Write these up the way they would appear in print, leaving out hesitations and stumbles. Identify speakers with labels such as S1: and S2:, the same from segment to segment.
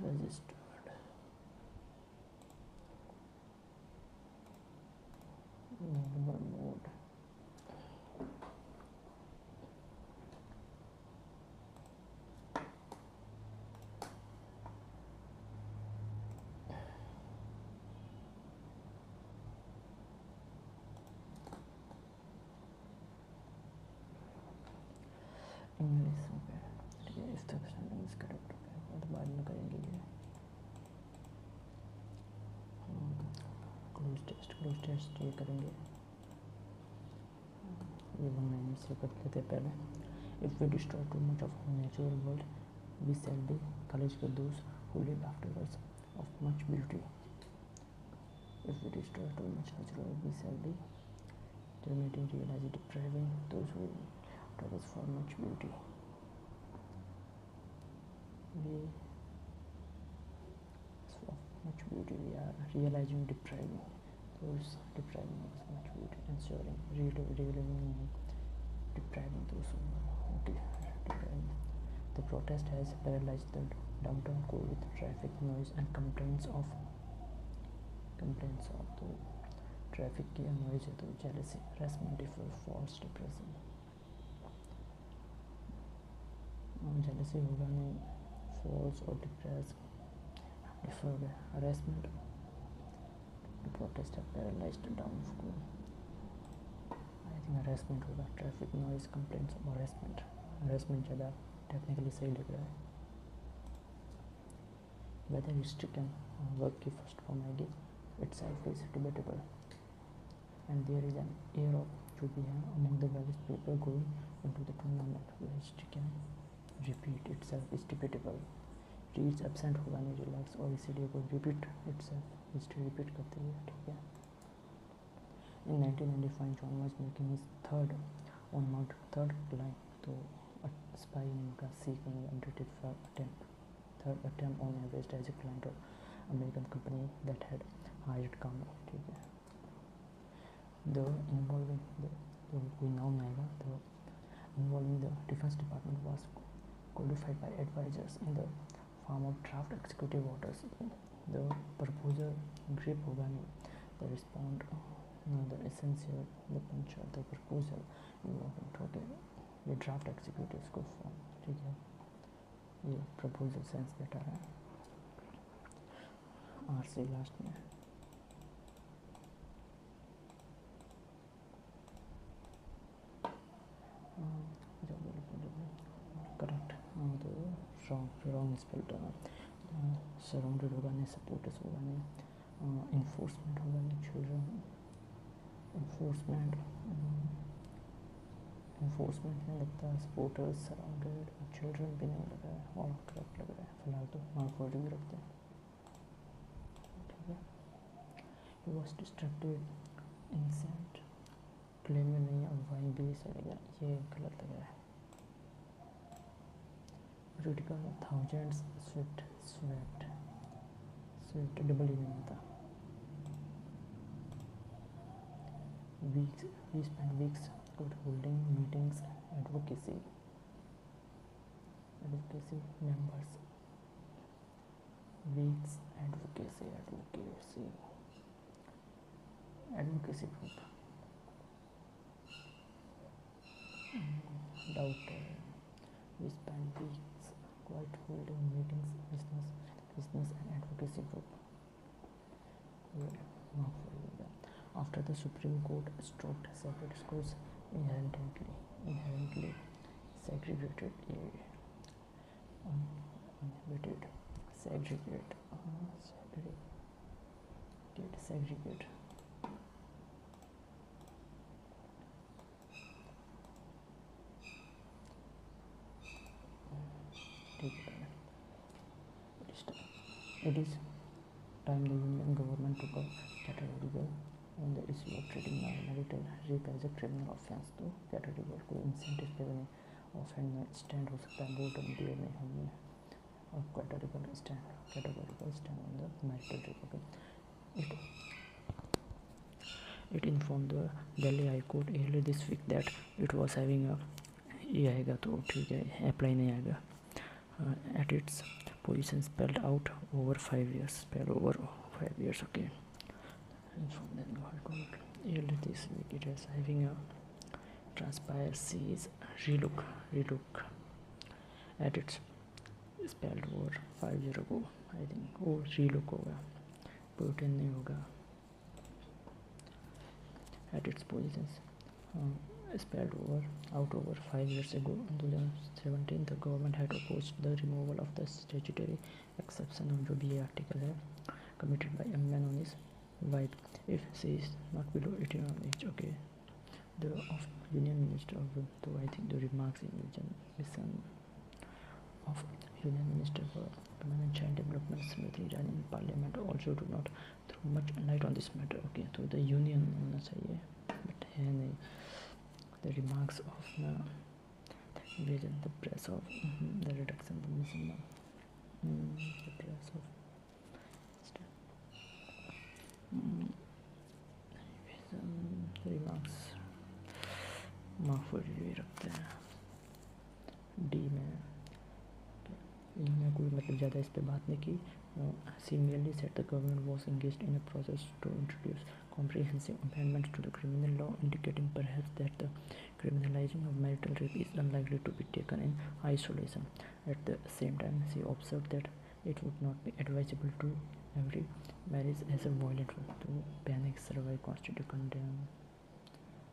S1: registered normal mode. English हो गया, ठीक है। If the standing is correct, तो बाद में करेंगे ये। क्लोज टेस्ट ये करेंगे, ये 1 से कर लेते पहले। If we destroy too much of natural world we shall be college for those who live afterwards of much beauty. If we destroy too much natural we shall be terminating realize depriving those who travels for much beauty. We for much beauty we are realizing depriving those depriving us much beauty, ensuring realizing depriving those who depriving. The protest has paralyzed the downtown core with traffic noise and complaints of the traffic की noise है तो jealousy, harassment, false depression. Jealousy होगा नहीं, false और deferred harassment, protest है paralysed down को। I think harassment होगा, traffic noise complaints और हरासमेंट ज़्यादा टेक्निकली सही लग रहा है। वेदर हिस्ट्री कैन वर्क की फर्स्ट फॉर्म आएगी, itself is debatable, and there is an air of euphoria among the various people going into the tournament. History can repeat itself is debatable. Reads absent होगा नहीं, relax और इसीलिए को repeat itself, history repeat करते हुए, ठीक है। In 1995 John was making his third climb, तो spy ने का seek करने का third attempt on Everest as a client of American company that had hired Kami, ठीक है। The involving the Defense Department was qualified by advisors in the form of draft executive orders. The proposal grip होगा नहीं, the respond the essential the puncher the proposal involving, okay, ये draft executives को form, ठीक है। ये proposal sense बेटा है, RC last में। करेक्ट, तो रॉन्ग स्पेल्ड सराउंडेड होगा नहीं, सपोर्टर्स होगा नहीं, इन्फोर्समेंट होगा नहीं, चिल्ड्रन इन्फोर्समेंट नहीं लगता, सपोर्टर्स सराउंडेड, चिल्ड्रन भी नहीं लग रहा है, और करेक्ट लग रहा है फिलहाल तो, मार्क फॉर भी रखते हैं, ठीक है। ही वॉज डिस्ट्रैक्टेड इंसेंट क्लेम में नहीं, अब वाई भी सड़ेगा, ये गलत लग रहा है। क्रिटिकल थाउजेंड्स स्वेट डबल ही नहीं आता। we spent weeks holding meetings, advocacy members, weeks advocacy group, doubted. We spent weeks holding meetings, business and advocacy group. After the Supreme Court struck separate schools inherently segregated, segregate. It is time the Union government took a categorical on the issue of treating marital rape as a criminal offense. तो categorical कोई incentive level नहीं, offend stand हो सकता है, board clear नहीं हमने, और categorical stand on the marital rape. Okay, it informed the Delhi High Court earlier this week that it was having a ये आएगा तो ठीक है, अप्लाई नहीं आएगा। At its position spelled out over 5 years. Spelled over 5 years. Okay. And from then go on. Earlier this week it is having a transpire sees relook at its spelled over 5 years ago. I think वो relook होगा, protein नहीं होगा. At its positions spelled out over 5 years ago. In 2017 the government had opposed the removal of the statutory exception of जो भी ये article है committed by a man on his wife if she is not below 18 years of age. Okay. The Union Minister of so I think the remarks in mission of Union Minister for Permanent Child Development Smriti Irani in Parliament also do not throw much light on this matter. Okay, so the Union होना चाहिए but है नहीं. The remarks of the press of the reduction of the mission the press of remarks माफ रखते हैं D में. इन्होंने कोई मतलब ज़्यादा इस पर बात नहीं की. She merely said the government was engaged in a process to introduce comprehensive amendments to the criminal law, indicating perhaps that the criminalizing of marital rape is unlikely to be taken in isolation. At the same time, she observed that it would not be advisable to every marriage as a violent one. To panic, survive, constitute, condemn.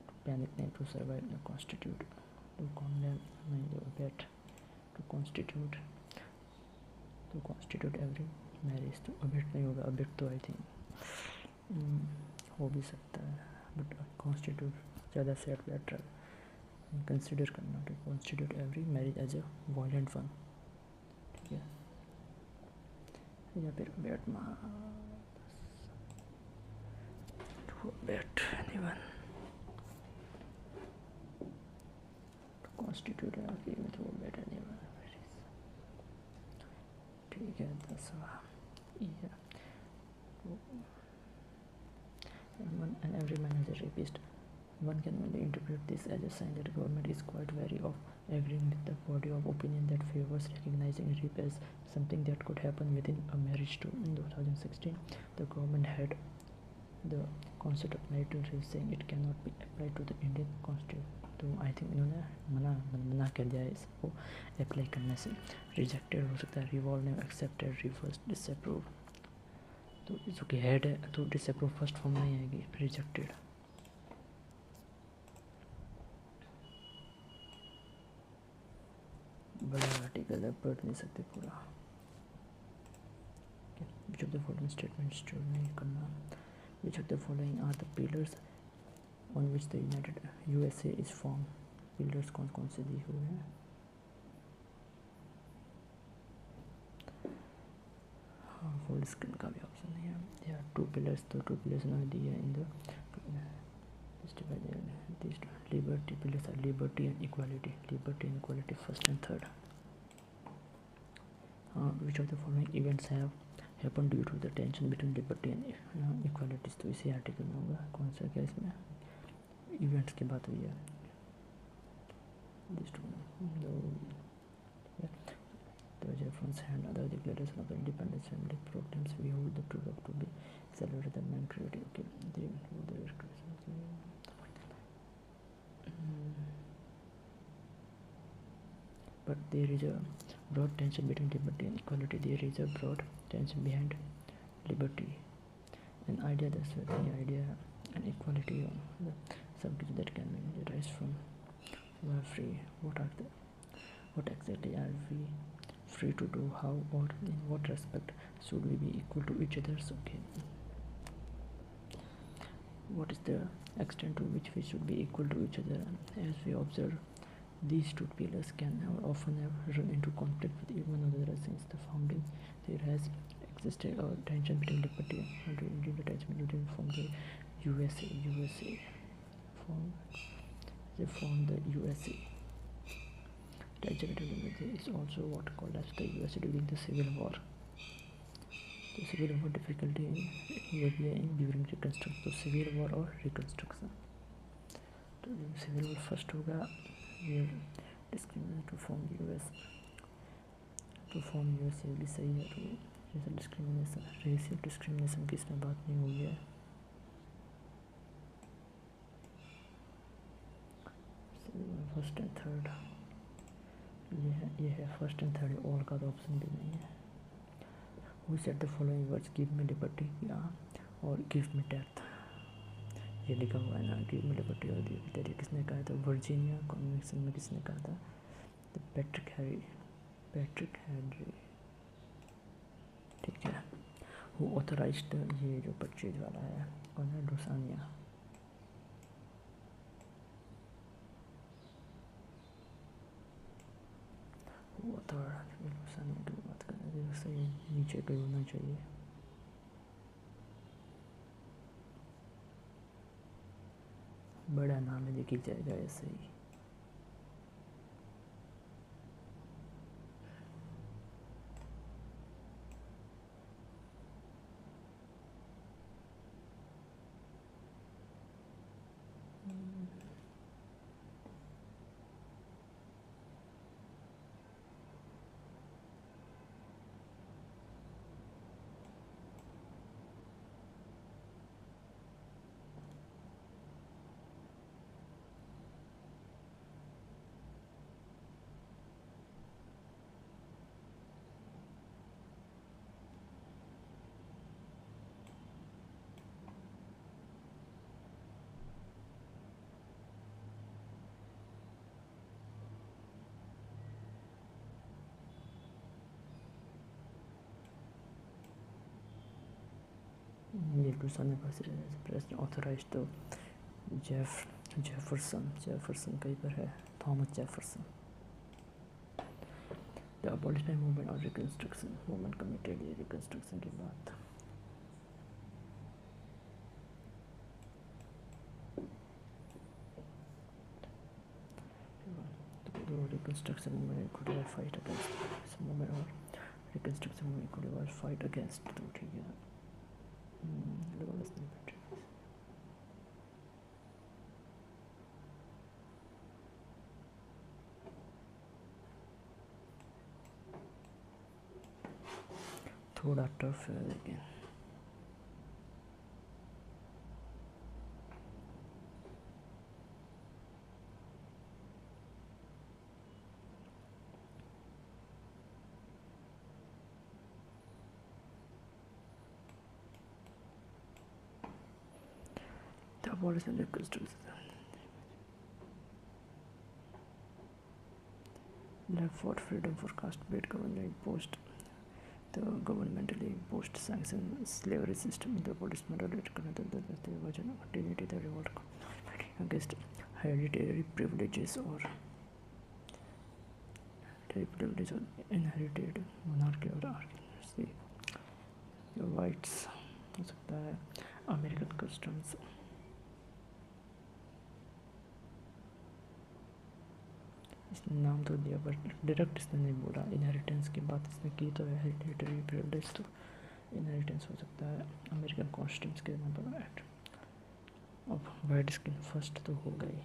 S1: To panic, नहीं to survive, the constitute. To condemn, नहीं to abet. To constitute every marriage. तो abet नहीं होगा. abet तो I think हो भी सकता है but constitute ज़्यादा सेट बेटर कंसिडर करना. to constitute every marriage as a violent one. ठीक है. या फिर abet to abet anyone. to constitute every with abet anyone. ठीक है. 10वां and every man is a rapist. One can only interpret this as a sign that the government is quite wary of agreeing with the body of opinion that favors recognizing rape as something that could happen within a marriage too. In 2016, the government had the concept of marital rape, saying it cannot be applied to the Indian constitution. तो I think इन्होंने मना कर दिया है इसको apply करने से. Rejected हो सकता है, रिवॉल्व ने एक्सेप्टेड, रिवर्स, डिसअप्रूव. तो जो कि हेड है तो डिसअप्रूव फर्स्ट फॉर्म नहीं आएगी. रिजेक्टेड बड़ा आर्टिकल है, पढ़ नहीं सकते पूरा. Which of the following statements जो नहीं करना. Which of the following are the pillars on which the United USA is formed. Pillars कौन कौन से दिए हुए हैं. हाँ, फुल स्क्रीन का भी ऑप्शन नहीं है. या 2 पिलर्स तो 2 पिलर्स उन्होंने दिए in the liberty. Pillars are liberty and equality. Liberty and equality first and third. हाँ, which of the following events have happen due to the tension between liberty and equalities. तो इसी article में होगा. कौन सा क्या इसमें इवेंट्स की बात हुई है. The Jefferson's hand other declaration of the independence family proclaims we hold the true love to be celebrated the man created. Okay, but there is a broad tension between liberty and equality. There is a broad tension behind liberty, an idea that's the idea and equality of the subject that can be derived from we are free. What exactly are we free to do? How or in what respect should we be equal to each other? Okay. What is the extent to which we should be equal to each other? As we observe, these two pillars can often have run into conflict with one another since the founding. There has existed a tension between liberty and Indian attachment from the USA. They formed the USA. Tension is also what called as the USA during the Civil War. The Civil War difficulty in during Reconstruction. तो Civil War और Reconstruction. तो Civil War first होगा ये discriminate to form the US. तो form यूएसएली सही है। तो racial discrimination की इसमें बात नहीं हुई है। फर्स्ट एंड थर्ड ये है फर्स्ट एंड थर्ड, ऑल का तो ऑप्शन भी नहीं है। Who said the following words, give me liberty और गिव मी डेथ, ये लिखा हुआ है ना, गिव मी लिबर्टी और गिव मी डेथ, किसने कहा था? वर्जीनिया कन्वेंशन में किसने कहा था? तो पैट्रिक हैनरी, ठीक है। हु ऑथराइज्ड, ये जो परचेज वाला है कौन है? लुसानिया। लुसानिया की बात करें, सही नीचे कहीं होना चाहिए। बड़ा नाम है, देखी जाएगा ऐसे ही। ये लुसानिया प्रेसिडेंट ऑथराइज्ड तो जेफरसन कहीं पर है, Thomas Jefferson. The abolishment movement और रिकंस्ट्रक्शन मूवमेंट कमिटेड, ये रिकंस्ट्रक्शन की बात। तो reconstruction movement could ever fight against this movement और reconstruction movement could ever fight against, तो ठीक है। थोड़ा टफ है लेकिन the abolition reconstruction left for freedom for caste based government imposed the governmentally imposed sanction slavery system, the abolition related the version continuity the revolt against hereditary privileges or privilege or inherited monarchy और aristocracy, whites हो सकता है। American customs, इसने नाम तो दिया but direct इसने नहीं बोला। इनहेरिटेंस की बात इसने की तो है, हेरिडिटरी प्रिविलेज तो इनहेरिटेंस हो सकता है। अमेरिकन कस्टम्स के नंबर एक्ट। अब वाइट स्किन फर्स्ट तो हो गई,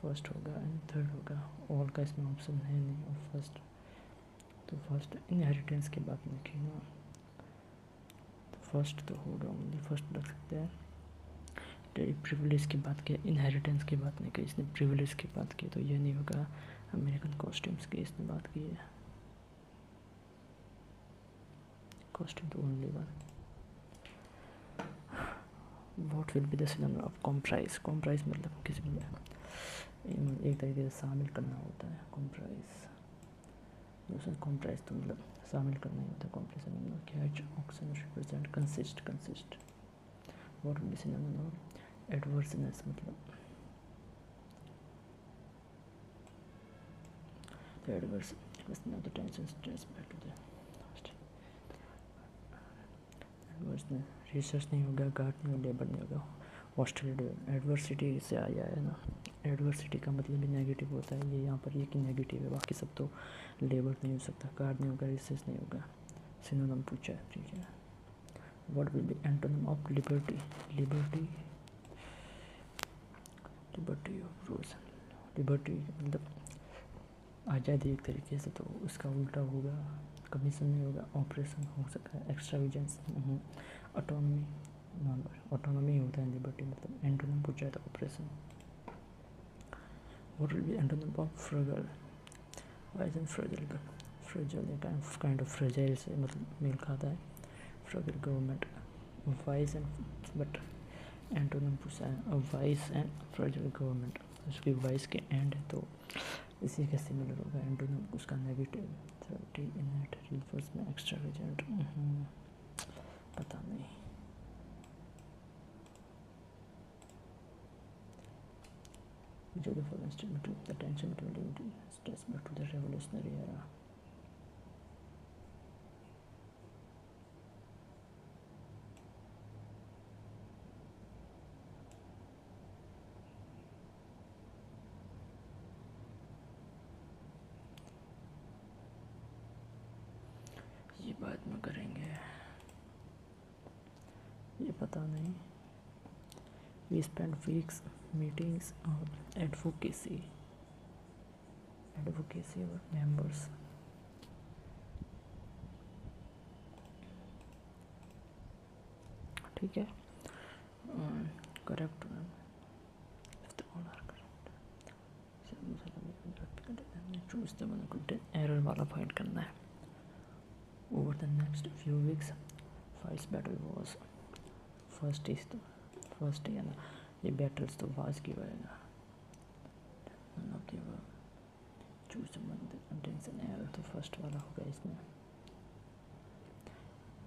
S1: फर्स्ट होगा एंड थर्ड होगा, ऑल का इसमें ऑप्शन है नहीं। और फर्स्ट तो फर्स्ट इनहेरिटेंस की बात नहीं की ना, तो फर्स्ट तो होगा, ओनली फर्स्ट लग सकता है। प्रिविलेज की बात की, इनहेरिटेंस की बात नहीं की इसने, प्रिविलेज की बात की, तो ये नहीं होगा। अमेरिकन कॉस्ट्यूम्स की इसने बात की है, कॉस्ट्यूम तो only one. What will be the synonym of comprise? Comprise मतलब किसी भी एक तरीके से शामिल करना होता है कॉम्प्राइज। दूसरा कॉम्प्राइज तो मतलब शामिल करना ही होता है। Comprise catch auction represent consist what will be synonym of adverseness मतलब the adverse question of the tension stress back to the adverse ने रिसर्च नहीं होगा, गार्ड नहीं होगा, लेबर नहीं होगा, हॉस्टिलिटी एडवर्सिटी से आया है ना। एडवर्सिटी का मतलब भी नेगेटिव होता है, ये यहाँ पर ये कि नेगेटिव है, बाकी सब तो लेबर नहीं हो सकता, गार्ड नहीं होगा, रिसर्च नहीं होगा। सिनोनिम पूछा है, ठीक है। What will be antonym of liberty? Liberty of rose, liberty मतलब आज़ादी एक तरीके से, तो उसका उल्टा होगा, कमीशन नहीं होगा, ऑपरेशन हो सकता है, extra visions, autonomy, non autonomy होता है, लिबर्टी मतलब एंटोनिम पूछा था operation. What will be antonym of frugal? Wise and frugal का फ्रजल काइंड ऑफ फ्रजाइल से मतलब मेल खाता है। Frugal government, wise and, but antonym पूछा है वाइज एंड फ्रजल गवर्नमेंट, उसकी वाइज के एंड है तो इसी के सिमिलर होगा एंटोनिम उसका नेगेटिव। 30 इनएट रिवर्स में एक्स्ट्रा वेजेंट, पता नहीं। जो the following statement to the tension between liberty stress back to the revolutionary era। ये बाद में करेंगे, ये पता नहीं। We spent weeks meetings on advocacy our members। ठीक है, correct, choose the one content error वाला फाइंड करना है। Over the next few weeks fights battle was first है ना, ये बैटल्स तो वाज की रहेगा। Choose the one that contains an error, तो फर्स्ट वाला होगा इसमें।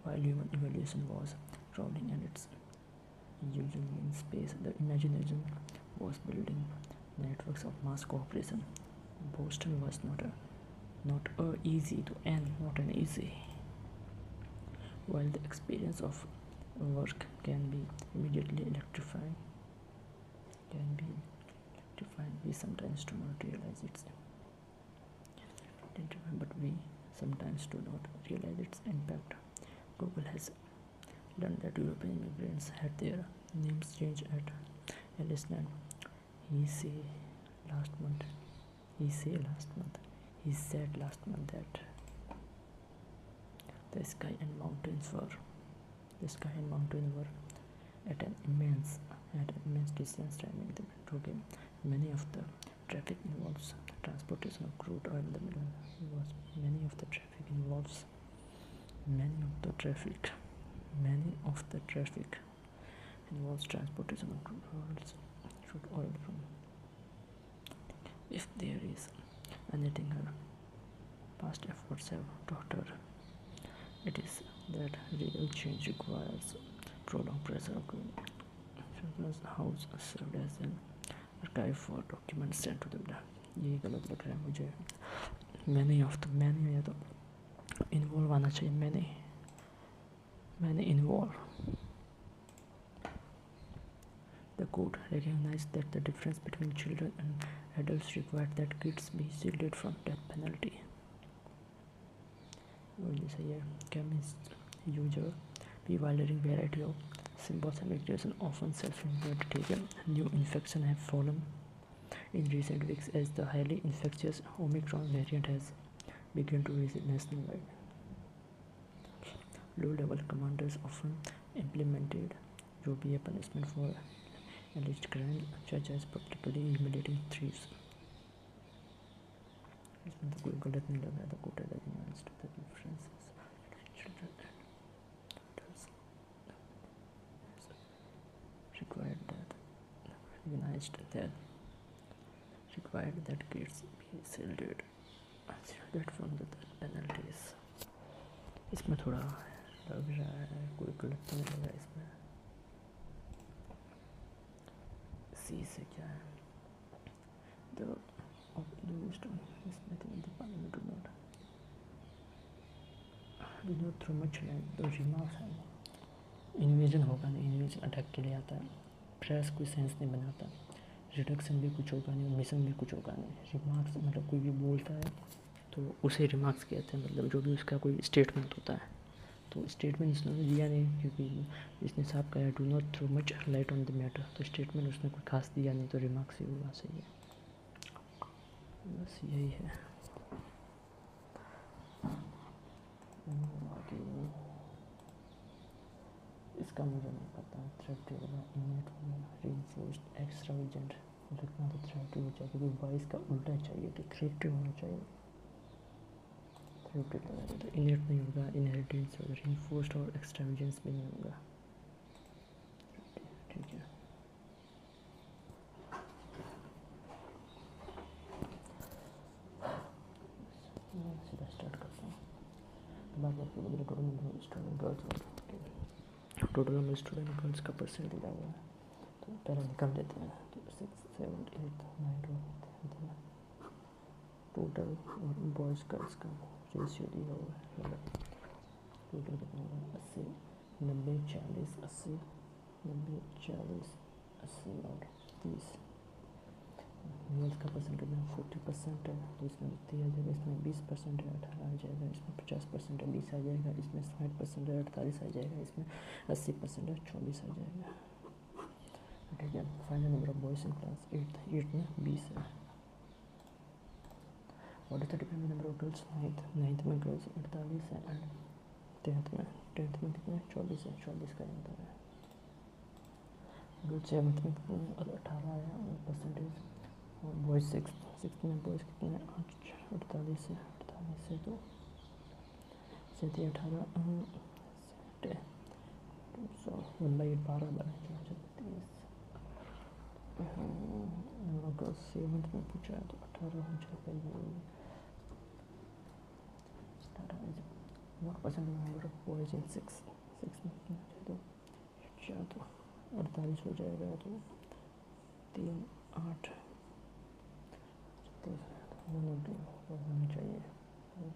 S1: While human evolution was crawling and its usually in space, the imagination was building networks of mass cooperation. Boston was not easy to end, not an easy. While the experience of work can be immediately electrifying, we sometimes do not realize its but we sometimes do not realize its impact. Google has learned that European immigrants had their names changed at Ellisland. He said last month that the sky and mountains were at an immense distance, timing the metro game. Many of the traffic involves transportation of crude oil. Many of the traffic involves transportation of crude oil from. If there is anything her past efforts have taught her, it is that real change requires prolonged pressure. House served as an archive for documents sent to them. ये गलत लग रहा है मुझे। मैंने या तो involve आना चाहिए, मैंने involve. The court recognized that the difference between children and adults required that kids be shielded from death penalty. Chemists use a bewildering variety of symbols and expressions, often self-inflicted. New infections have fallen in recent weeks as the highly infectious Omicron variant has begun to reach nationwide. Low-level commanders often implemented Jobiya punishment for alleged crimes such as publicly humiliating thieves. इसमें तो कोई गलत नहीं लग रहा था। Court recognized the differences between children and adults required that kids be shielded from the death penalties. इसमें थोड़ा लग रहा है, कोई गलत नहीं लग रहा है इसमें। सी से क्या है? थ्रू मच तो रिमार्क्स है। इन्वेजन होगा नहीं, इन्वेजन अटैक के लिए आता है। प्रेस कोई सेंस नहीं बनाता, रिडक्शन भी कुछ होगा नहीं, मिशन भी कुछ होगा नहीं। रिमार्क्स मतलब कोई भी बोलता है तो उसे रिमार्क्स कहते हैं, मतलब जो भी उसका कोई स्टेटमेंट होता है। तो स्टेटमेंट इसने दिया नहीं, क्योंकि इसने साफ कहा do not throw much light on the matter, तो स्टेटमेंट उसने कोई खास दिया नहीं, तो रिमार्क्स ही होगा। सही है, बस यही है। बाकी इसका मुझे नहीं पता। थ्रेड टेबल इनेट रीइंफोर्स्ड एक्स्ट्रावेजेंट लिखना तो थ्रेड टेबल चाहिए क्योंकि वॉइस का उल्टा चाहिए कि थ्रेड टेबल होना चाहिए। थ्रेड टेबल तो इनेट नहीं होगा, इनहेरिटेंस और रीइंफोर्स्ड और एक्स्ट्रावेजेंस भी नहीं होगा। ठीक है, सीधा स्टार्ट करता हूँ। बात करते हैं total number student girls, total number student girls का परसेंट दिया हुआ है तो पहले निकाल देते हैं। तो 6, 7, 8, 9, 10 टोटल और बॉयज़ गर्ल्स का रेशियो दिया हुआ है। टोटल कितना होगा 80, 90, 40, 80, 90, 40, 80 और 30। मेल्स का परसेंट कितना 40% है तो इसमें 30 आ जाएगा, इसमें 20% है 18 आ जाएगा, इसमें 50% है 20 आ जाएगा, इसमें 60% है 48 आ जाएगा, इसमें 80% है 24 आ जाएगा। ठीक है, final number of boys in class 8 में 20 है। What is the dependent number of girls 9th में गर्ल्स 48 है एंड 10th में कितने 24 है, 24 का अंतर है। गर्ल्स 7th में कितने 18 है परसेंटेज और बॉयज़ 6th में बॉयज़ कितने 48 है, 48 है तो 18 1/8 12 बना 30। गर्ल्स 7th में पूछा है तो 18 हो जाएगा ये 18। What percent number of boys in 6 में कितना तो 48 हो जाएगा तो 3, 8 होना चाहिए,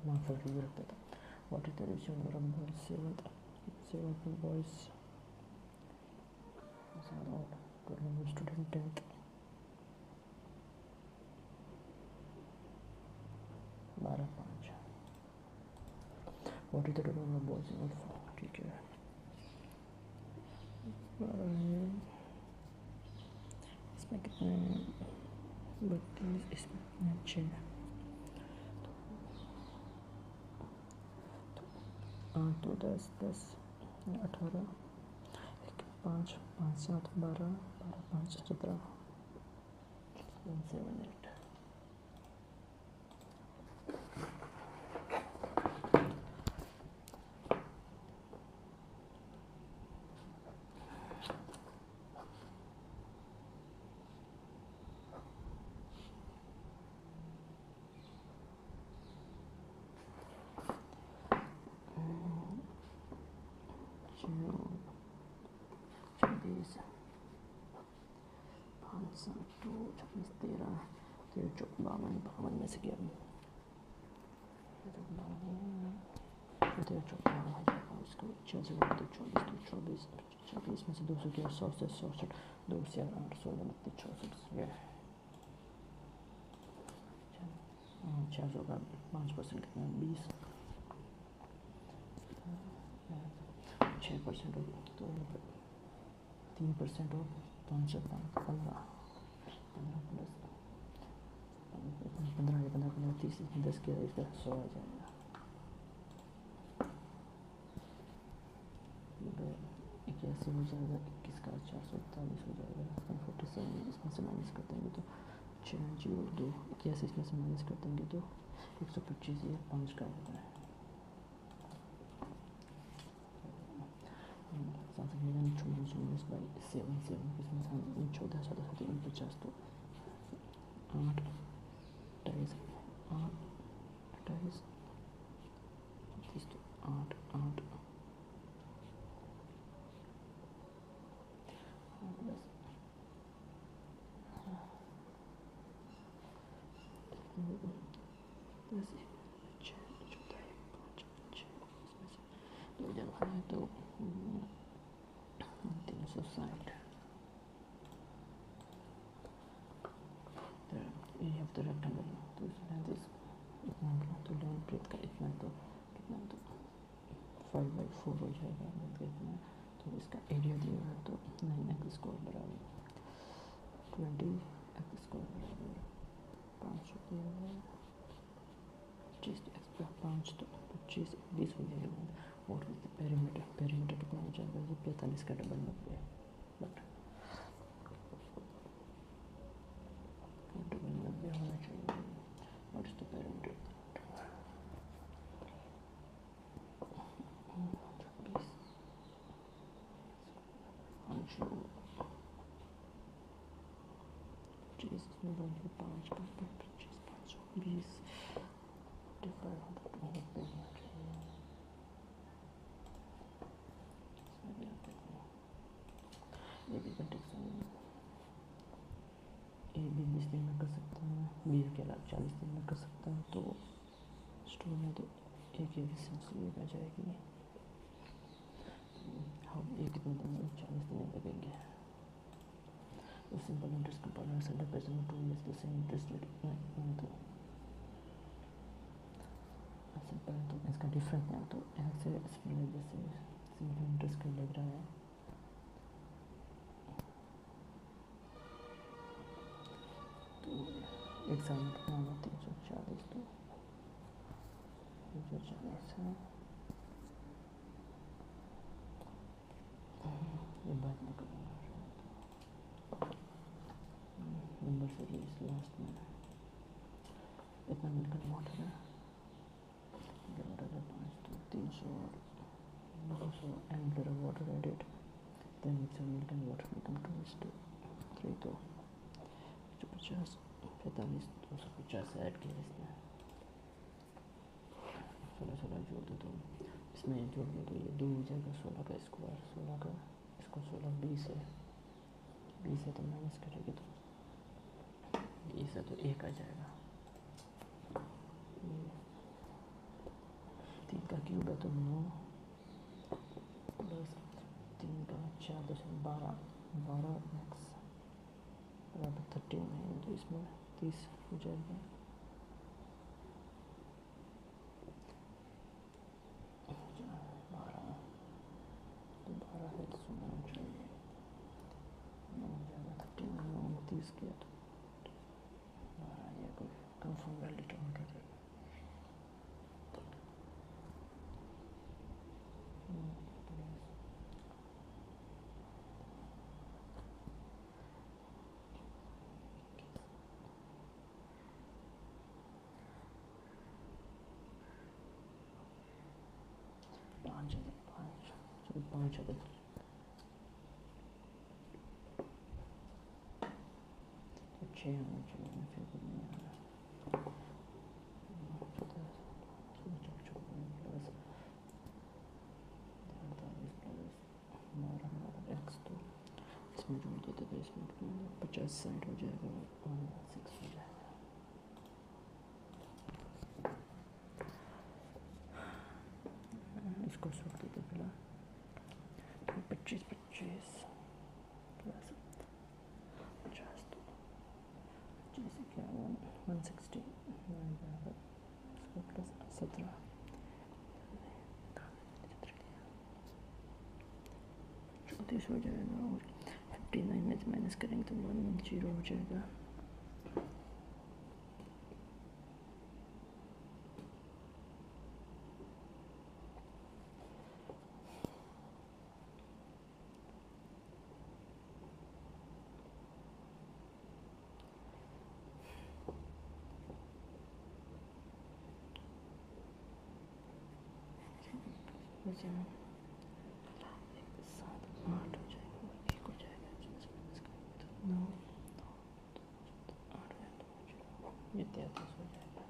S1: मार्क्स का रिव्यू रख देता। What is the ratio number of boys 7th में boys total number student 10th 12, 5। What is the total number of boys in 4। ठीक है, 12 है, इसमें कितने 32, इसमें कितने 6 8 2 10 10 18 5 5 7 12 12 5 17 7 8। छब्बीस 5 7 2 26 13 52 52 में से 11 उसको 46 तो 24 24 में से 200 किया 100 से 67 2 से 8 16 32 64 600 का 5% कितना 20 6% हो तो 3% हो 5 से 15 प्लस 15 30 10 किया इसका 100 आ जाएगा। 81 हो जाएगा, 21 का 441 हो जाएगा, 47 इसमें से माइनस कर देंगे तो 6 0 2 81 इसमें से माइनस कर देंगे तो 125 ये 5 का होता है। 7 इसमें से 14 7 50 तो 8 28 30 तो 8 8 तो 360 ये अब तो रेक्टेंगल तो इसमें इतना तो लेंथ ब्रेथ का इतना तो कितना तो 5/4 हो जाएगा इतना। तो इसका एरिया दिया है तो 9x² बराबर 20x² बराबर 5 दिया है 25 x 5 तो 25 20 हो जाएगा। और पेरीमीटर कितना हो जाएगा? ये 45 का डबल 90, बट डबल 90 होना चाहिए। और इस पेरीमीटर 20 दिन में कर सकता हूँ, 20 के अलावा 40 दिन में कर सकता हूँ। तो स्टोर में तो एक एफिशिएंसी आ जाएगी। हम एक कितने दिन में 40 दिन लगेंगे। Simple interest compound and present 2 is the same interest rate. तो सिंपल तो इसका डिफरेंट है, तो ऐसे इसमें जैसे सिंपल इंटरेस्ट का लग रहा है। तो एक साल में कितना होगा? 340, तो 340 है। ये बात में करूँगा नंबर से इस लास्ट में इतना मिलकर मोटर है 11,500 तो 300 और 200 एंड फिर water added then mixture milk and water become 2:3 तो 150 45 250 ऐड किया इसमें 16 जोड़ दो तो इसमें जोड़ दो तो ये 2 हो जाएगा 16 का स्क्वायर 16 का इसको 16 20 है तो माइनस करेंगे तो 20 है तो 1 आ जाएगा। 3 का क्यूब है तो 9 प्लस 3 का 4.12 एक्स बराबर 13 है तो इसमें 30 हो जाएगा। 12 है तो 9 चाहिए 9 हो जाएगा 13 9 30 किया तो 12 ये कोई कंफर्म वैल्यू टर्म कर देगा। पाँच अदद तो 6 होना चाहिए फिर नहीं आ रहा। एक्स तो इसमें जोड़ देते तो इसमें 50 60 हो जाएगा 6 हो जाएगा। इसको छोड़ देते फिलहाल 25 25 प्लस 50 तो 25 क्या 160 इसको प्लस 17 34 हो जाएगा और 59 में से माइनस करेंगे तो 110 हो जाएगा। सात 8 हो जाएगा 1 हो जाएगा 9 8 ये 33 हो जाएगा।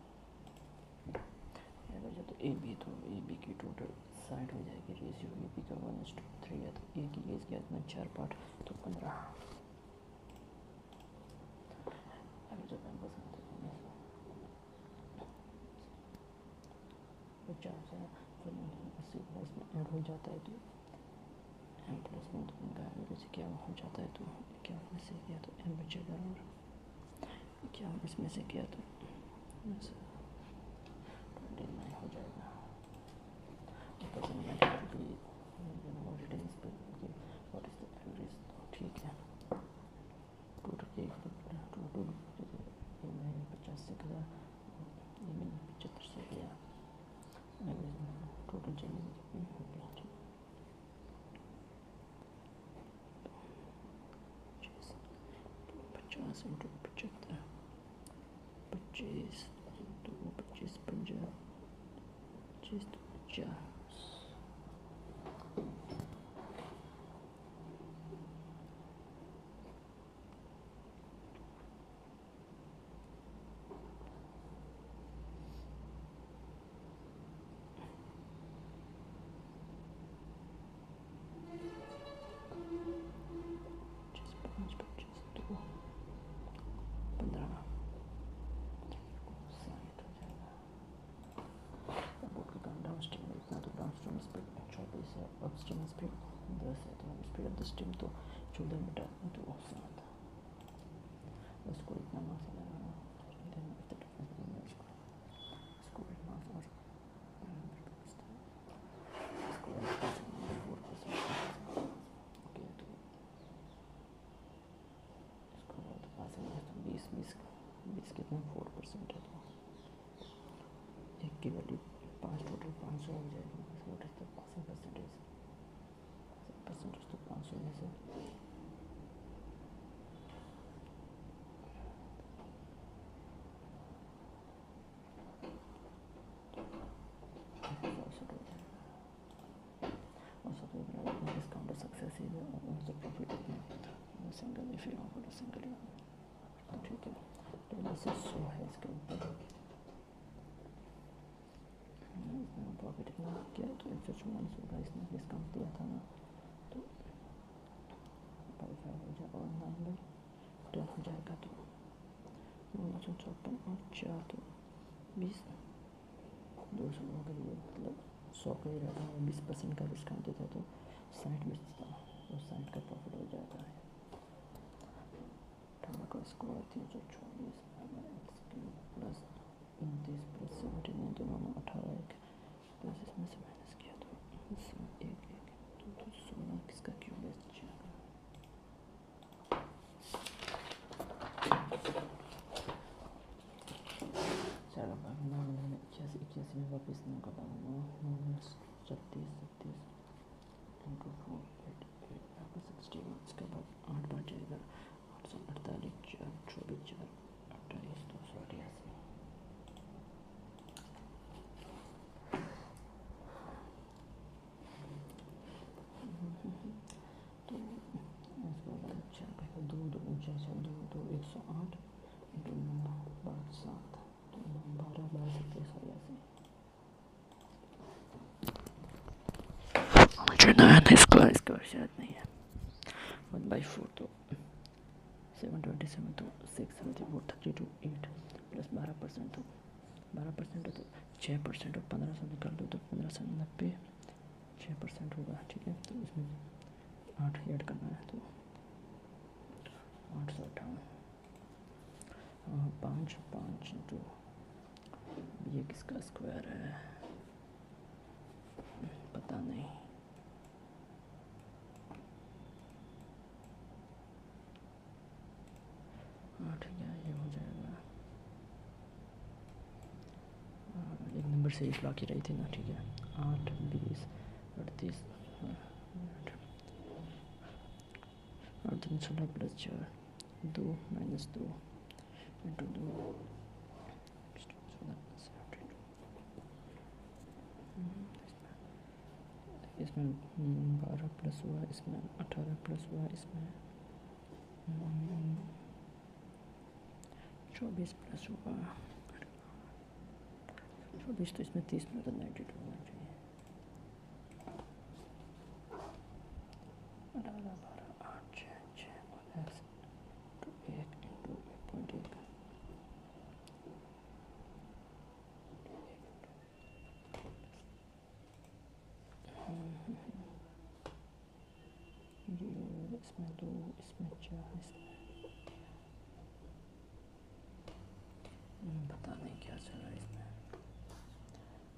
S1: तो ए बी तो ए बी की टोटल 60 हो जाएगी। रेशियो ए बी का 1:3 है तो ए की एज क्या इतना 4 पार्ट तो 15। अगर जब हम पसंद है 50 है फिर 80 प्लस में ऐड हो जाता है तो एम प्लस में तो इनका एवरेज क्या हो जाता है तो 51 में से किया तो एम बचेगा और 51 में से किया तो 29 हो जाएगा। ठीक है टोटल 50 से किया 75 से किया 50 इंटू 75, 25 तो 25 50, 25 तो 50, अपस्ट्रीम स्पीड 10 है तो स्पीड ऑफ द स्ट्रीम तो 14 मीटर तो 7, उसको इतना मास लगाना इसको मास और बीस कितना 4% है तो एक की वैल्यू 5 टोटल 500 हो जाएगी। What is the passing percentage? Percentage तो 500 में से discount success is also profit single if you offer single ठीक है। एनालिसिस शो है इसके ऊपर प्रॉफिट इतना किया तो 144 होगा, इसने डिस्काउंट दिया था ना तो 5 हो जाएगा और 9/10 हो जाएगा तो 954 और 4 तो 20 200 हो गई, मतलब 100 का ही रहता है। 20% का डिस्काउंट देता तो 60 बेचता तो 60 का प्रॉफिट हो जाता है। 18 का स्कोर 324 प्लस 29 प्लस 79 दोनों में 18 एक प्लस इसमें से माइनस किया तो इसमें एक तो 16 किसका क्यों बेच जाएगा। चलो 81 में वापस नहीं कर पाऊँगा। 36 इंटू 4 8 60 इसके बाद 8 बार जाएगा 848 4 24 4 28 288 तो इसके बाद 4 2 2 ऊंचा 2 2 108 इंटू 9 12 7 तो 12 12 27 मुझे ना इसका शायद नहीं है 1/4 तो 727 तो 674 32 8 प्लस 12% तो 12% है तो 6% और 1500 निकाल दो तो 1590 6% होगा। ठीक है तो इसमें 8 ऐड करना है तो 858 5 5 इंटू ये किसका स्क्वायर है पता नहीं। ठीक है ये हो जाएगा एक नंबर से इस बाकी रही थी ना। ठीक है 8 20 38 8 16 प्लस 4 2 माइनस 2 इंटू 2 इसमें 12 प्लस हुआ, इसमें 18 प्लस हुआ, इसमें 24 प्लस हुआ 24 तो इसमें 30 में तो 92 होना चाहिए। 18 12 8 6 6 x तो 1 इंटू 1.1 इसमें 2 इसमें 4 इसमें पता नहीं क्या चला इसमें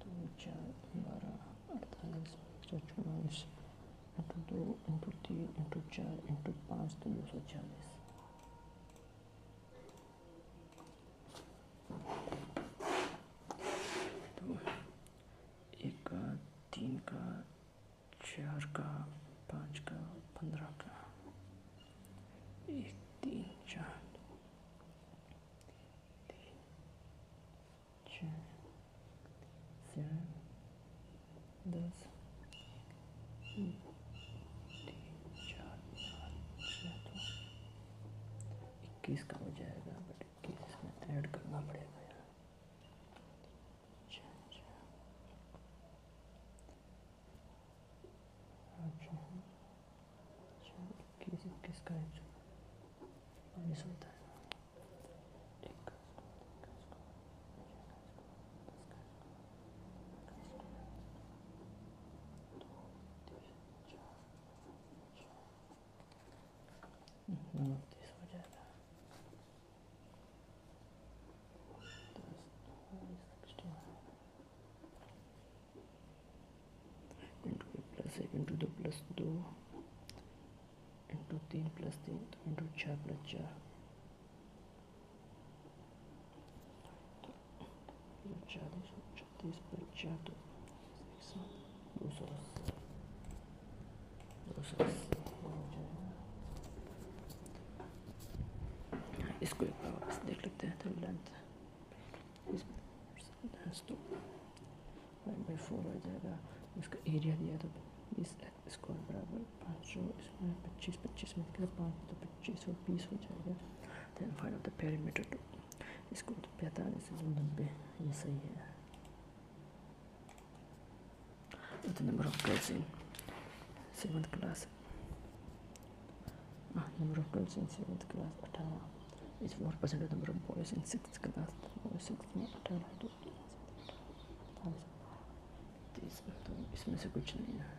S1: तो 4 12 48 44 इंटू 2 इंटू 3 इंटू 4 इंटू 5 तो 240 तो 1 का 3 का 4 का 5 का 15 का 1 3 4 21 का हो जाएगा, बट 21 इसमें ऐड करना पड़ेगा यार। अच्छा अच्छा अच्छा अच्छा 21 का 122 होता है। तीस हो जाएगा। 10 into 1 plus 1 into 2 plus 2 into 3 plus 3 तो इंटू 4 प्लस 4 40 36 पर 4 तो 280 हो जाएगा। इसको एक बार वापस देख लेते हैं। तो लेंथ तो 1/4 हो जाएगा। इसका एरिया दिया तो 20 स्क्वायर बराबर 500, इसमें 25 में 5 तो 25 और 20 हो जाएगा। Then find out the perimeter two, इसको तो 45 से 90, ये सही है। With the number of girls in 7th class, number of girls in 7th class 18 is 4% of the number of boys in 6th class। boys 6th में 18 तो 30, तो इसमें से कुछ नहीं है।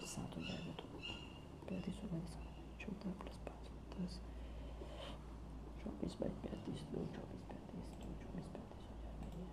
S1: सात हो जाएगा तो 35 होगा। 14 प्लस 5 10, 24 बाई 35 2 24 35 2 24 35 हो जाएगा ये।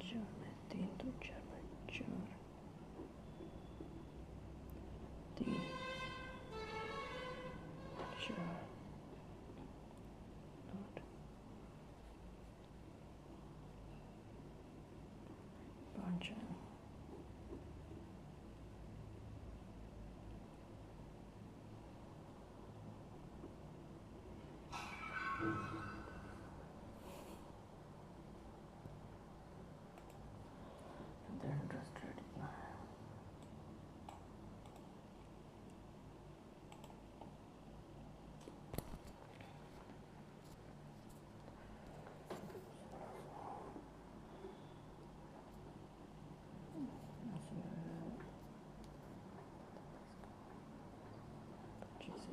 S1: चार में 3 तो 4 बाई 4 3 4 8 5 इंटरेस्ट रेट इतना है।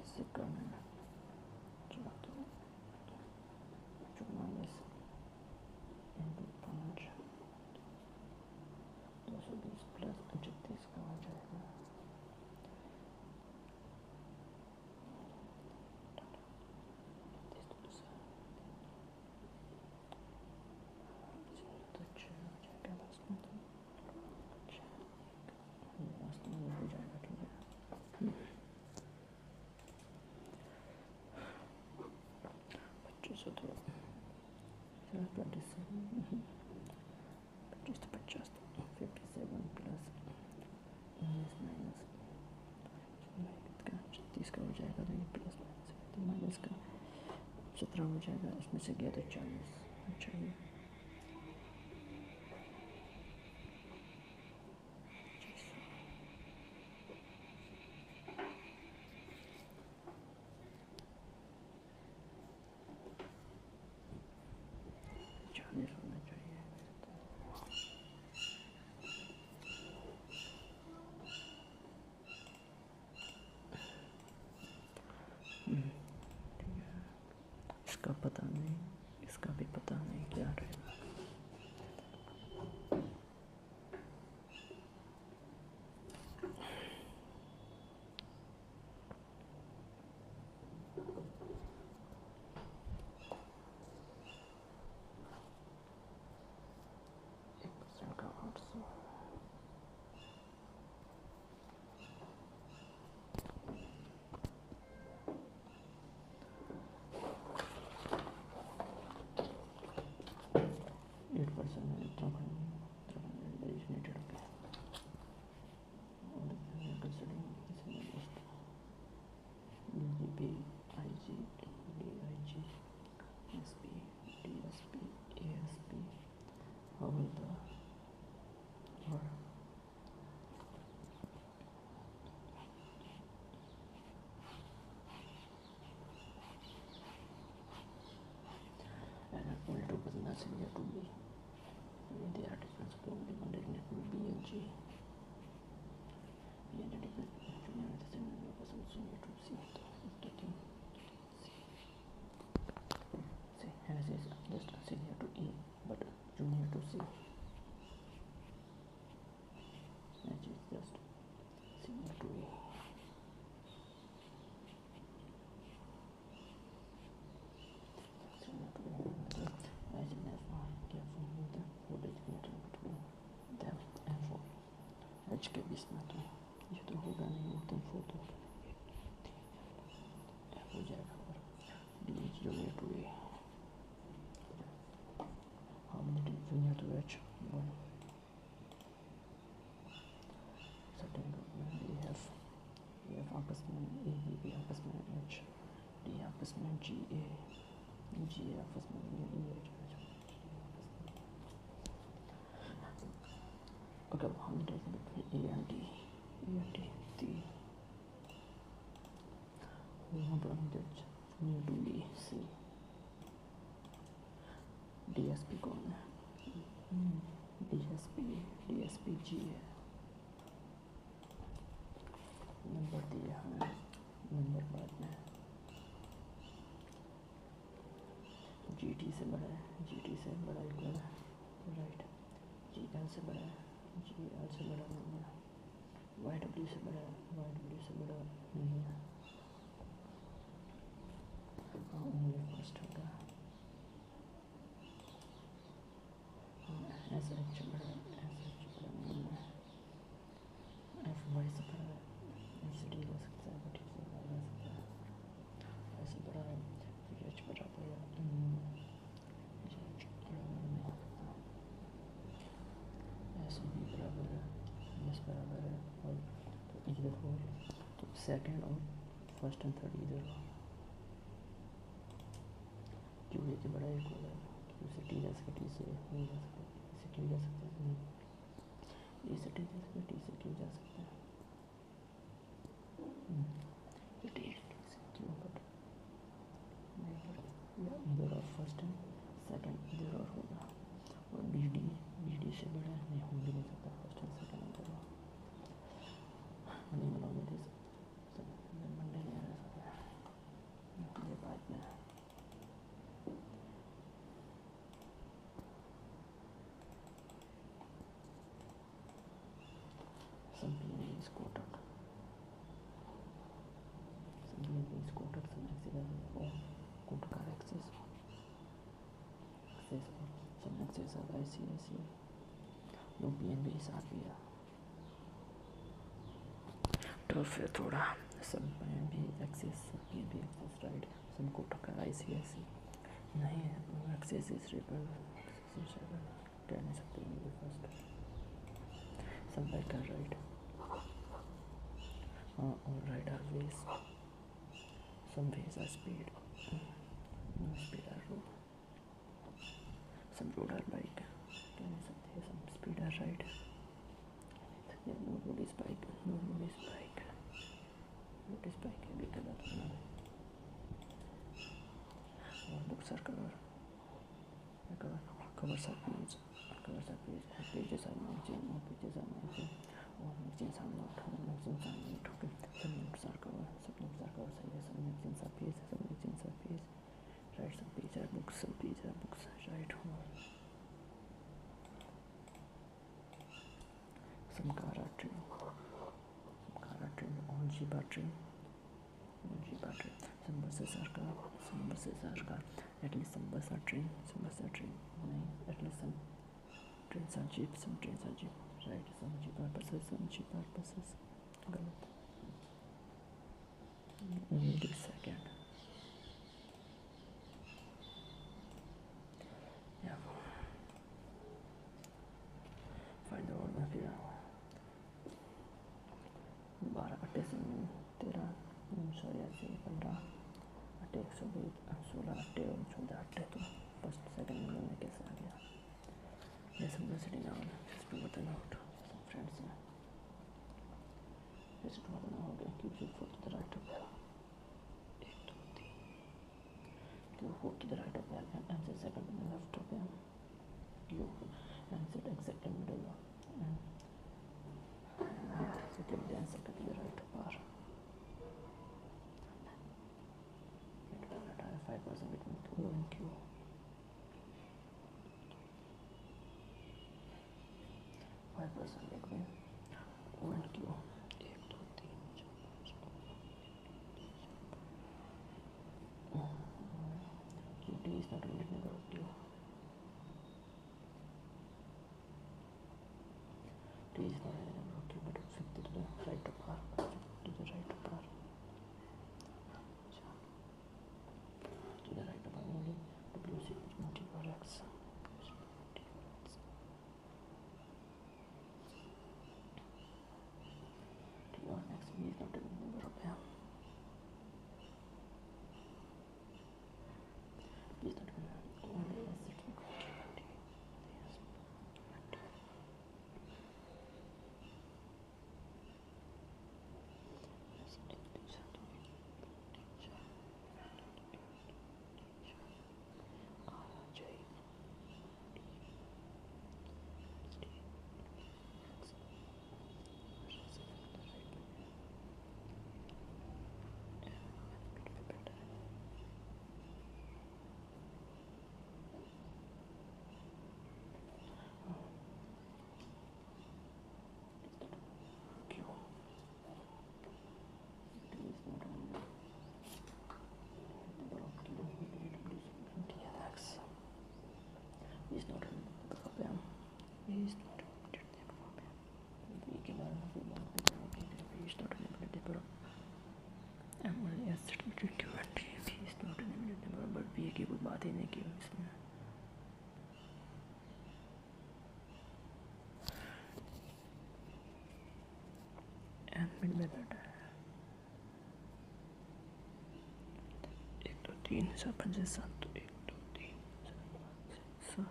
S1: इससे कम है। चलो तो 44 इंटू 5 220 प्लस 36 का हो जाएगा। तो 27 25 तो 50 तो 57 प्लस 19 माइनस 36 का हो जाएगा। तो ये प्लस तो माइनस का 17 हो जाएगा। इसमें से गया तो 40। अच्छा ये 40 होना चाहिए। ठीक है, इसका पता नहीं, इसका भी पता नहीं क्या रहेगा। का 800 third. And only two person are similar to B. They are different, so the only one definite will be B and G. B and the different junior and the similar person similar to C. The thing. See, Hennessy is just similar to E, but junior to C. H is just similar to E. Similar to E. As in F1, careful with the voltage meter between them and 4. H के बीच में तो ये तो होगा नहीं, एकदम 4 तो F हो जाएगा और D is junior to E. How many junior to H? 1. Certain we have आपस में A, B आपस में H, D आपस में G, G आपस में E, H. Okay, how many days between A and D? D. यहाँ पर हम जज junior to B, C. DSP कौन है? DSP G है. नंबर दिया है, नंबर बाद में GT से बड़ा है, GT से बड़ा इक्वल है, राइट. GL से बड़ा है, GL से बड़ा नहीं है. YW से बड़ा है, YW से बड़ा नहीं है. ओनली फर्स्ट होगा. SH बड़ा है, SH बड़ा नहीं है. FY से बड़ा है, SD हो सकता है, बट इसे बड़ा सकता है. ऐसे बड़ा है, फिर H बराबर है, H बराबर नहीं हो सकता. SB बराबर है, S बराबर है, और तो इधर हो, तो सेकंड और फर्स्ट एंड थर्ड इधर हो. Q से बड़ा इक्वल है, Q से T जा सकता है, T से नहीं जा सकता, T से Q जा सकता है, नहीं. E से T जा सकता है, T से Q जा सकता है. T से Q बट इधर और फर्स्ट एंड सेकंड इधर और होगा. और BD से बड़ा नहीं हो भी नहीं सकता, फर्स्ट एंड सेकंड इधर हो. नहीं मिलोगे दिस मंडे नहीं आ सकता. ये बात में some PNB is quoted, some PNB is quoted, some axis or quoted are axis or some axis are ICIC. No PNB is RPR. Tough है थोड़ा. सब PNB axis, PNB axis right, some quoted are ICIC. नहीं है, axis is rebel, कह नहीं सकते ये first. Some bike are right. All right are ways. Some ways are speed. No speed are road. Some road are bike. कह नहीं सकते. Some speed are right. No road is bike. No road is bike. Road is bike है भी गलत है. और books are cover. Covers are page. Covers are page. Pages are magazine. Or pages are magazine. Or magazines are not. Magazines are not. Okay. Some notes are cover. Some notes are cover. Some magazines are page. Some magazines are page. Right. Some pages are books. Some pages are books. Right. Some car are train. Some car are train. All jeep are train. All jeep are train. Some buses are car. Some buses are car. At least some bus are train. Some bus are train. नहीं. At least some trains are jeep. Some trains are jeep. Right. Some jeep are buses. Some jeep are buses. गलत. Need a second. Yeah. Find the order फिर 12 अट्टे से 13 980 15 अट्टे 120 16 अट्टे और 14 अट्टे. तो फर्स्ट सेकंड में कैसे आ गया? Yes, I'm listening now. Just prove the note. set हो गया, Q should fall to the right of L. 1 2 3 Q fall to the right of L and Z second to the left of M. Q and Z exactly middle of and second then second to the right of R. 5% between O and Q. 5% between O and Q. 1 2 3 QT is not a unit number of Q. T is not a unit number of Q, but it's 50 to the right of R. 50 to the right of R. To the right of R only. W is equal to T or X. T or X is not a unit number of M. Is not only S is equal to T. Is not a number of M. Is not a number of M. V के बारे में कोई बात नहीं करेंगे. Is not a number of M. Only S set between Q and T. V is not a number, but V की कोई बात ही नहीं की इसमें. M मिड में बैठा है. 1 2 3 4 5 6 7 1 2 3 4 5 6 7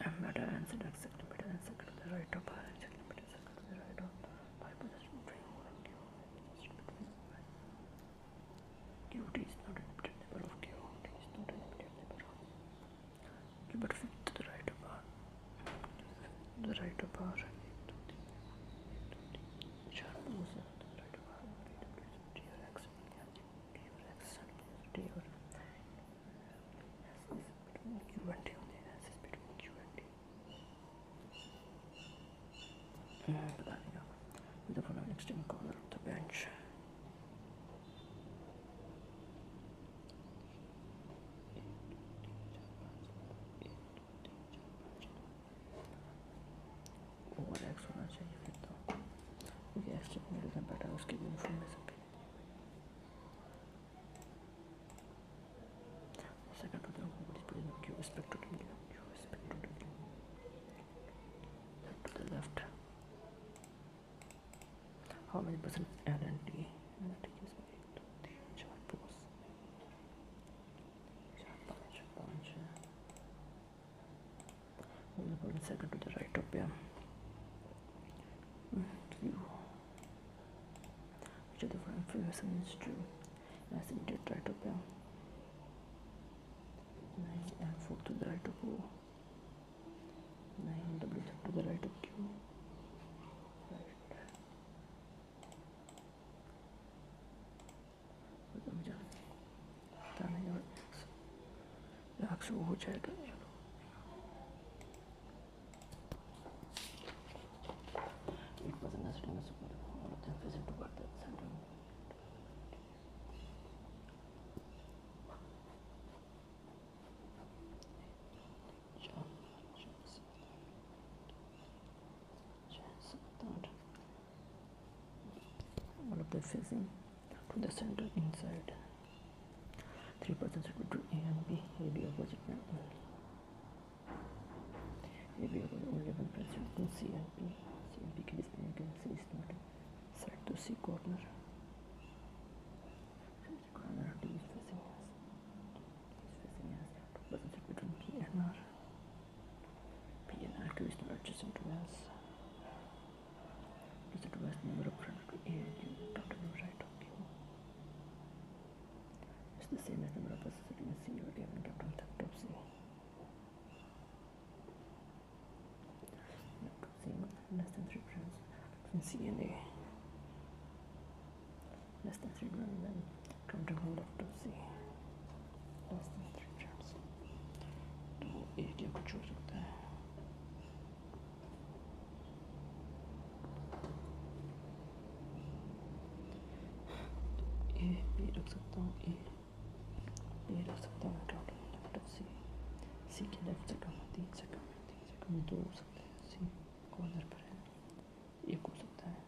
S1: M better answer exactly better than second to the right of R, exactly better second to the right of 5% between O and Q. QT is not an immediate neighbor of Q. T is not an immediate neighbor of Q, but fit to the right of R. To the right of R. Sharp moves to the right of R. T or X. T or X. T or S is between Q and T. Only S is between Q and T. पता नहीं क्या. With the following extreme corner of the bench. Over x होना चाहिए फिर तो, क्योंकि x जब मेरे में बैठा है उसकी भी इन्फॉर्मेशन के लिए. Second to the Q respect to W. Q respect to W. To the left. How many percent L and T? L and T is 1 2 3 4 5 second to the right of M. Q. Which of the following information is true? As immediate right of M. 9 and 4 to the right of O. 9 W to the right of Q. Right. मुझे पता नहीं और x वो हो जाएगा. It was a nesting super. All of them visit toward the center. All of them facing to the center inside. 3% should be to A and B. A B opposite and only. A B opposite only 1% to C and P. C and P के जिसमें you can see is not set to C court. same as number of buses sitting in C or D when kept on left of C. Left of C, less than 3 difference between C and A. Less than 3 when counting on left of C. Less than 3 difference. तो एक या कुछ हो सकता है. A B रख सकता हूँ. ए बी रख सकता हूँ. काउंटिंग ऑन लेफ्ट ऑफ सी. सी के लेफ्ट से कम 3 से कम 2 हो सकते हैं. सी कॉर्नर पर है. एक हो सकता है.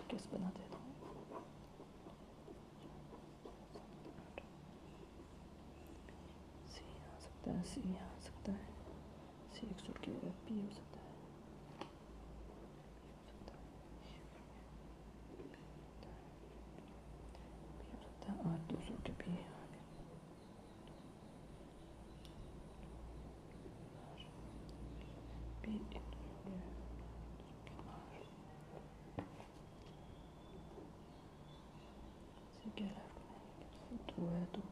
S1: किस बना देता हूँ. सी आ सकता है. सी आ सकता है. सी एक छोड़ के पी हो सकता है. और 200 के भी तो है. तो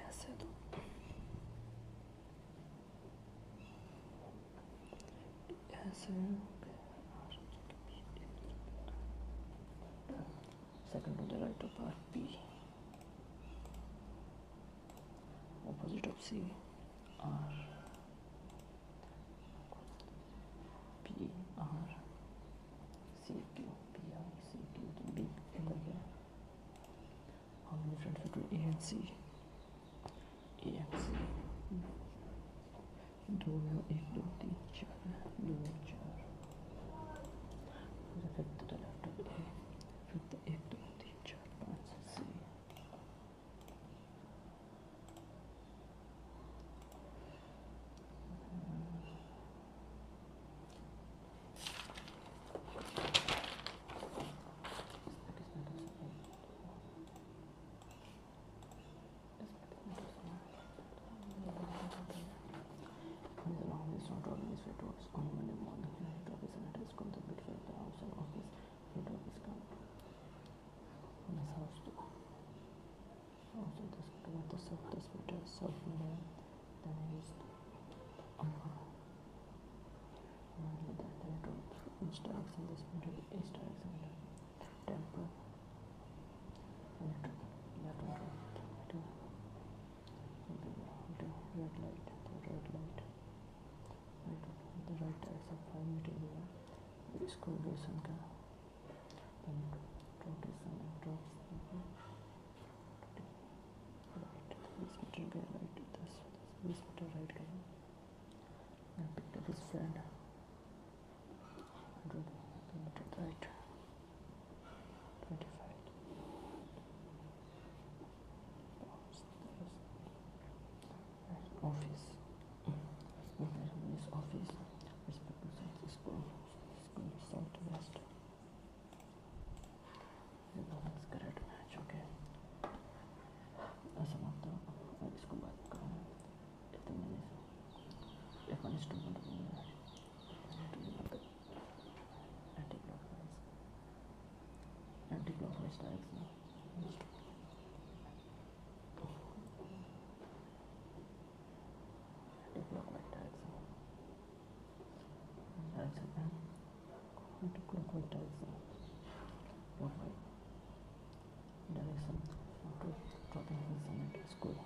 S1: ऐसे तो ऐसे second to the right of RP, opposite of C, R, P, R, C, Q, P, R, C, Q, तो B इधर गया. How many difference between A and C? A and C. 2 है. 1 2 3 4 है. 2 4. Fifth to the left of A. Fifth 1 2 3 4 5 C. South Middle, then East, each direction, this middle, east direction, temple, left and right, red light, the right direction 5 meters away, school station का, then rotation and drops, right, 20 meter गया right, 20 meter right गया, then picked up his friend, 100 meter right, 25. Office. This office. Respect to South School. Southwest. That's correct match. Okay. Some of the इसको बात करूँ. इतने मैंने एक one student anti-clockwise direction. Anti-clockwise direction. Anti-clockwise direction. Clockwise direction. After dropping his son at school.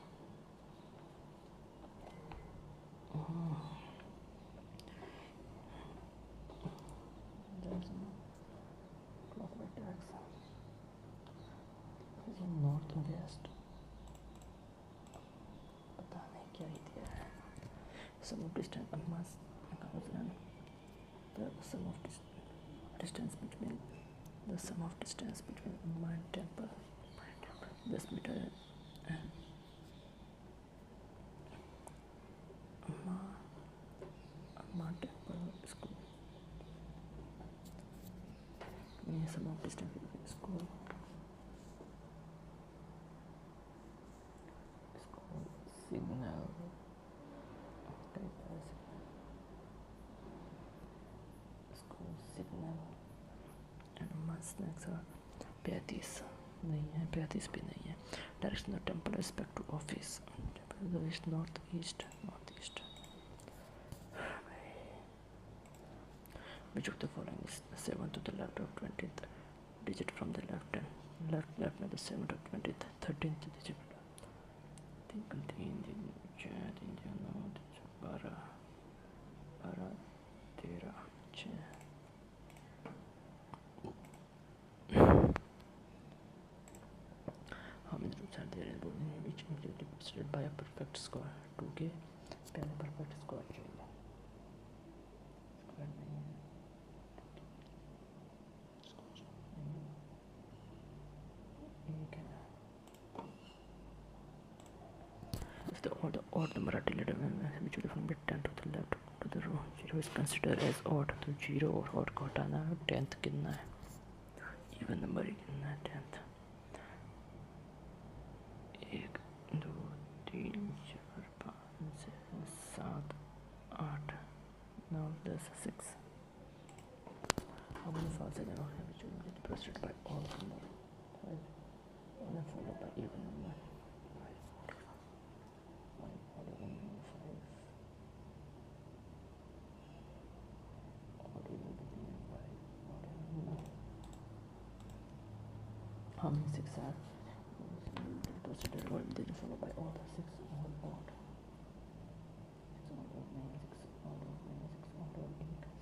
S1: Direction. Clockwise direction. This is north and west. पता नहीं क्या ही दिया है. Sum of distance mass the sum of distance between Amma and temple. This meter and Amma temple school. Sum of distance between school signal. Snacks 35 नहीं है, 35 भी नहीं है। Direction of temple respect to office north east. Which of the following is 7 to the left of 20th digit from the left and left में the 7 of 20th 13th digit 3 3 4 3 9 12 12 13 6 how many roots are there in bowling which include represented by a perfect score 2 के पहले perfect score चाहिए square नहीं है if the odd number are deleted which will from 10 to the left to the row 0 is considered as odd तो 0 और odd को हटाना है 10th कितना है even नंबर ही कितना है 10th 1 2 3 4 5 6 7 8 9 10 6 how many false are there which will be preceded by odd number and then followed by even number 5 how many 6 are considered or then followed by all the 6 all odd 6 all odd 9 6 all odd 9 6 all odd 8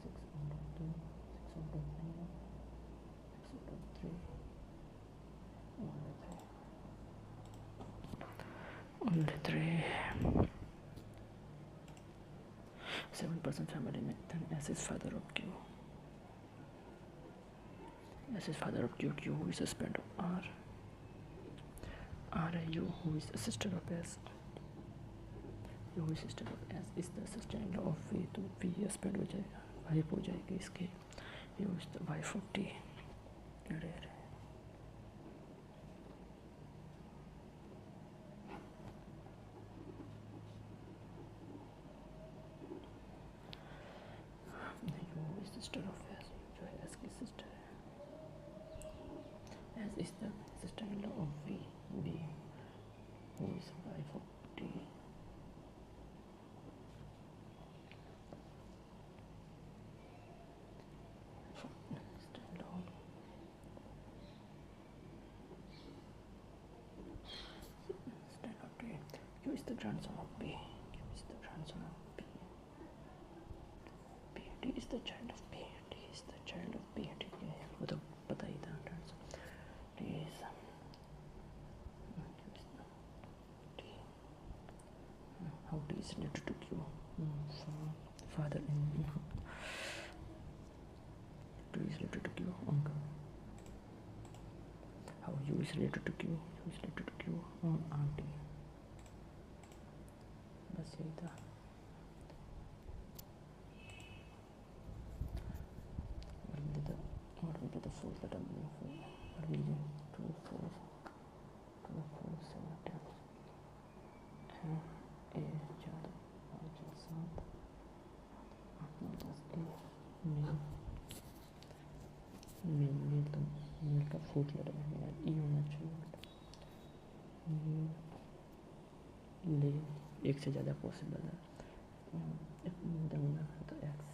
S1: 6 all odd 2 6 all odd 9 6 all odd 3 only 3 7% family में then S is father of Q. S is father of Q. Q who is husband of R. R U who is the sister of S. U who is sister of S is the sister-in-law of V. तो V husband हो जाएगा, wife हो जाएगी इसके. U is the wife of T. Sister of S जो है S की sister है. S is the sister-in-law of V. V who is wife of T. Sister-in-law. Sister-in-law T. Q is the grandson of B. Q is the grandson of B. B. T is the child of B. Child of B. ठीक है, वो तो पता ही था. T is T. How T is related to Q? Father in T is related to Q. Uncle. How U is related to Q? U is related to Q. Auntie. बस यही था. What will be the fourth letter? What will be 2 4 2 4 7 10 A 4 5 7 8 9 10 A mail तो mail का fourth letter है यार, ई होना चाहिए. ले एक से ज़्यादा पॉसिबल है. तो एक्स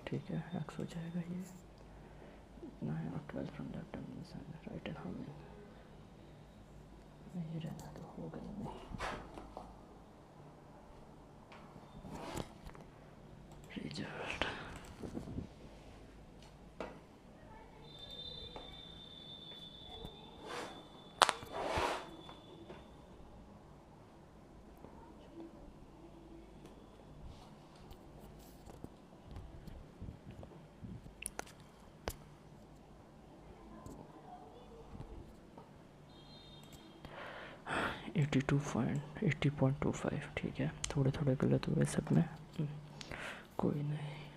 S1: ठीक है, एक्स हो जाएगा. ये इतना है. और 12 from left and right and how ये रहना तो हो गया नहीं. रिजल्ट $80.25. ठीक है, थोड़े थोड़े गलत हुए सब में, कोई नहीं.